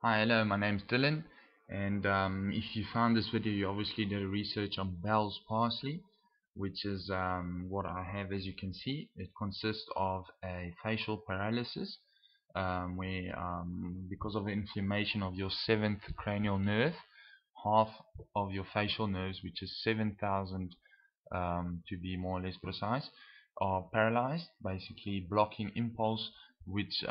Hi, hello, my name's Dylan, and if you found this video, you obviously did a research on Bell's parsley, which is what I have. As you can see, it consists of a facial paralysis, where because of the inflammation of your seventh cranial nerve, half of your facial nerves, which is 7,000 to be more or less precise, are paralyzed, basically blocking impulse, which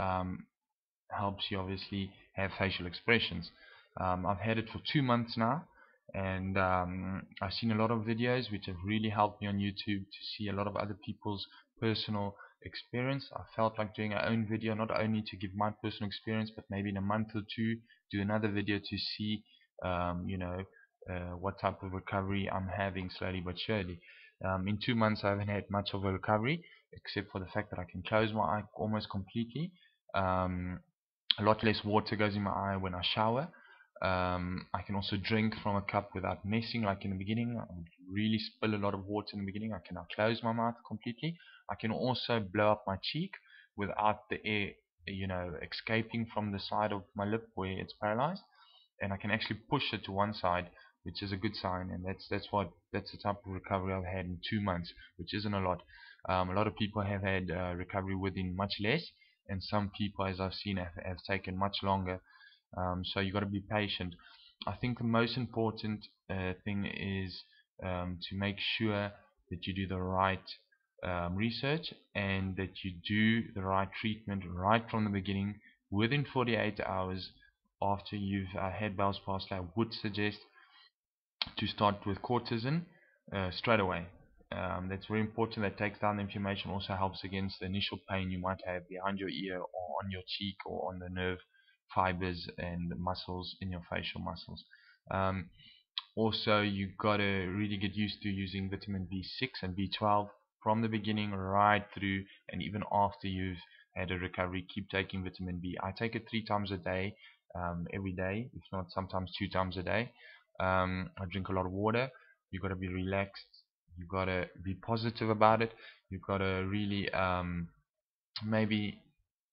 helps you obviously have facial expressions. I've had it for 2 months now, and I've seen a lot of videos which have really helped me on YouTube to see a lot of other people's personal experience. I felt like doing my own video, not only to give my personal experience, but maybe in a month or two do another video to see what type of recovery I'm having slowly but surely. In 2 months I haven't had much of a recovery, except for the fact that I can close my eye almost completely. A lot less water goes in my eye when I shower. I can also drink from a cup without messing like in the beginning. I would really spill a lot of water in the beginning. I can now close my mouth completely. I can also blow up my cheek without the air escaping from the side of my lip where it's paralyzed, and I can actually push it to one side, which is a good sign. And that's the type of recovery I've had in 2 months, which isn't a lot. A lot of people have had recovery within much less, and some people, as I've seen, have taken much longer. So you got to be patient. I think the most important thing is to make sure that you do the right research, and that you do the right treatment right from the beginning. Within 48 hours after you've had Bell's palsy, I would suggest to start with cortisone straight away. That's very important. That takes down the inflammation, also helps against the initial pain you might have behind your ear or on your cheek or on the nerve fibers and muscles in your facial muscles. Also, you gotta really get used to using vitamin B6 and B12 from the beginning right through, and even after you've had a recovery. Keep taking vitamin B. I take it 3 times a day, every day, if not sometimes 2 times a day. I drink a lot of water. You gotta be relaxed. You gotta be positive about it. You gotta really maybe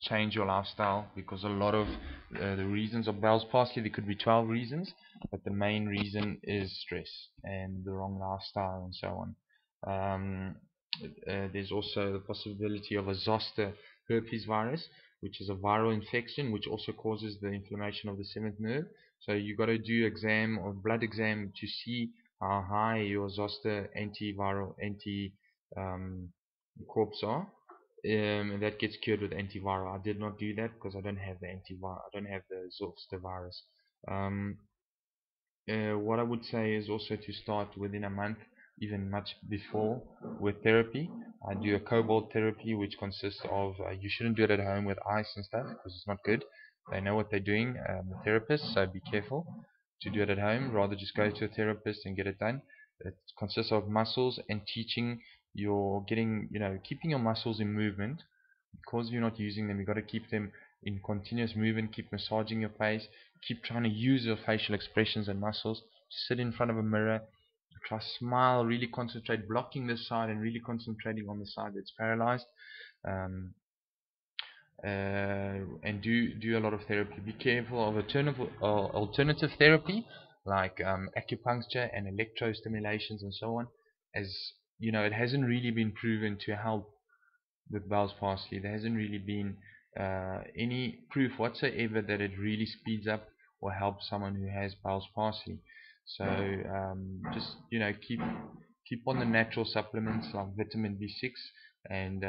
change your lifestyle, because a lot of the reasons of Bell's palsy, there could be 12 reasons, but the main reason is stress and the wrong lifestyle and so on. There's also the possibility of a zoster herpes virus, which is a viral infection which also causes the inflammation of the seventh nerve. So you got to do exam or blood exam to see how high your zoster antiviral corps are, and that gets cured with antiviral. I did not do that because I don't have the antiviral. I don't have the zoster virus. What I would say is also to start within a month, even much before, with therapy. I do a cobalt therapy, which consists of you shouldn't do it at home with ice and stuff because it's not good. They know what they're doing, the therapists, so be careful to do it at home. Rather just go to a therapist and get it done. It consists of muscles and teaching your keeping your muscles in movement. Because you're not using them, you got to keep them in continuous movement. Keep massaging your face, keep trying to use your facial expressions and muscles. Sit in front of a mirror, try smile, really concentrate, blocking this side and really concentrating on the side that's paralyzed. um, and do a lot of therapy. Be careful of alternative therapy like acupuncture and electrostimulations and so on, as it hasn't really been proven to help with Bell's palsy. There hasn't really been any proof whatsoever that it really speeds up or helps someone who has Bell's palsy. So just keep on the natural supplements like vitamin B6, and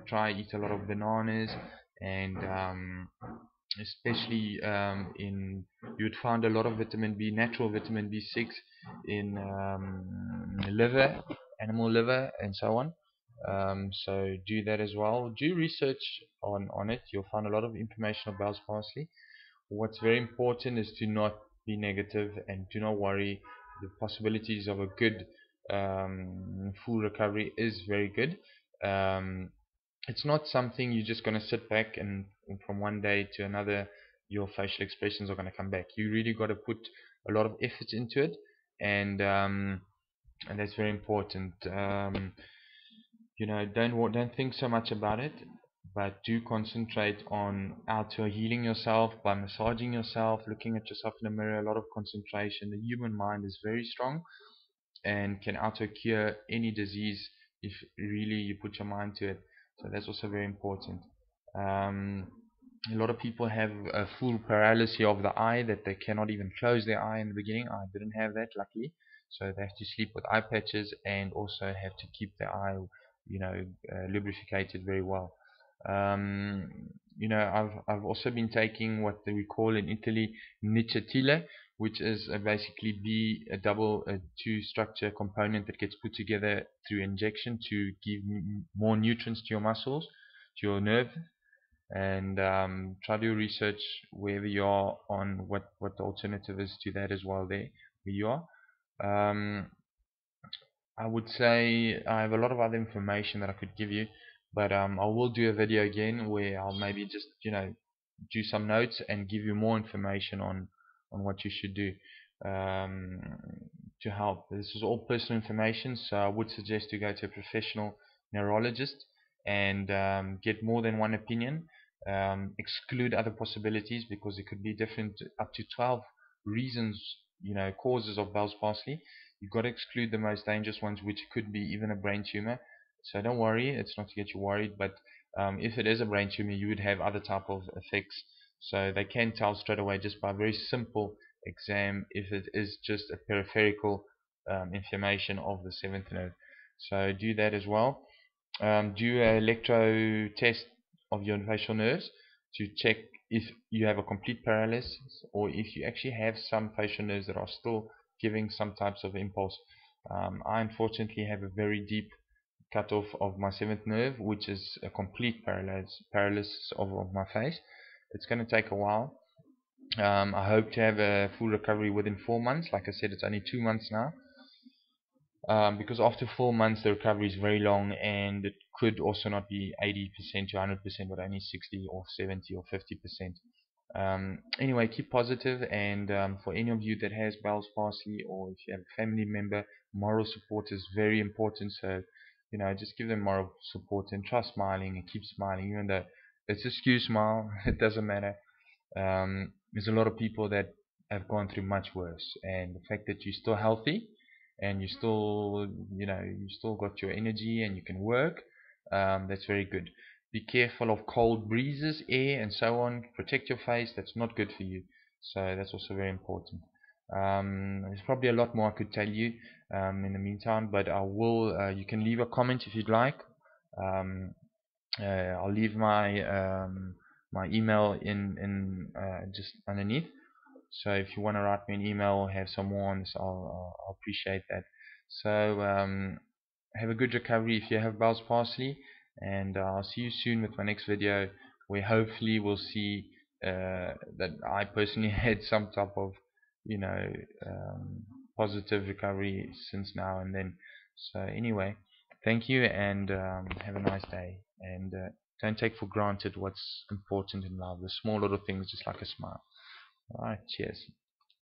try eat a lot of bananas, and especially in you would find a lot of natural vitamin B6 in liver, animal liver, and so on. So do that as well. Do research on it. You'll find a lot of information about Bell's palsy. What's very important is to not be negative and do not worry. The possibilities of a good full recovery is very good. It's not something you're just going to sit back and from one day to another your facial expressions are going to come back. You really got to put a lot of effort into it, and that's very important. Don't think so much about it. but do concentrate on outer healing yourself by massaging yourself, looking at yourself in the mirror. A lot of concentration. The human mind is very strong and can auto cure any disease if really you put your mind to it. So that's also very important. Um, a lot of people have a full paralysis of the eye, that they cannot even close their eye in the beginning. I didn't have that, luckily. So they have to sleep with eye patches and also have to keep their eye, lubricated very well. Um, I've also been taking what we call in Italy nicotine, which is basically a double two structure component that gets put together through injection to give more nutrients to your muscles, to your nerve. And try to research wherever you are on what the alternative is to that as well there where you are. um, I would say I have a lot of other information that I could give you, but I will do a video again where I'll maybe just do some notes and give you more information on what you should do um, to help. This is all personal information, so I would suggest to go to a professional neurologist and get more than one opinion. Exclude other possibilities, because it could be different, up to 12 reasons, causes of Bell's palsy. You've got to exclude the most dangerous ones, which could be even a brain tumor. So don't worry, it's not to get you worried, but if it is a brain tumor, you would have other type of effects. So they can tell straight away just by a very simple exam if it is just a peripheral inflammation of the seventh nerve. So do that as well. Do an electro test of your facial nerves to check if you have a complete paralysis or if you actually have some facial nerves that are still giving some types of impulse. I unfortunately have a very deep cut off of my seventh nerve, which is a complete paralysis of my face. It's going to take a while. I hope to have a full recovery within 4 months. Like I said, it's only 2 months now. Because after 4 months the recovery is very long, and it could also not be 80% to 100%, but only 60 or 70 or 50%. Anyway, keep positive, and for any of you that has Bell's palsy, or if you have a family member, moral support is very important. So just give them moral support and try smiling and keep smiling, even though it's a skew smile. It doesn't matter. There's a lot of people that have gone through much worse, and the fact that you're still healthy and you still got your energy and you can work, that's very good. Be careful of cold breezes, air, and so on. Protect your face. That's not good for you. So that's also very important. There's probably a lot more I could tell you in the meantime, but I will. You can leave a comment if you'd like. I'll leave my email in just underneath. So if you want to write me an email or have some more on this, I'll appreciate that. So have a good recovery if you have Bell's palsy, and I'll see you soon with my next video, where hopefully we'll see that I personally had some type of positive recovery since now and then. So anyway, thank you, and have a nice day, and don't take for granted what's important in life, the small little things, just like a smile. Alright, cheers.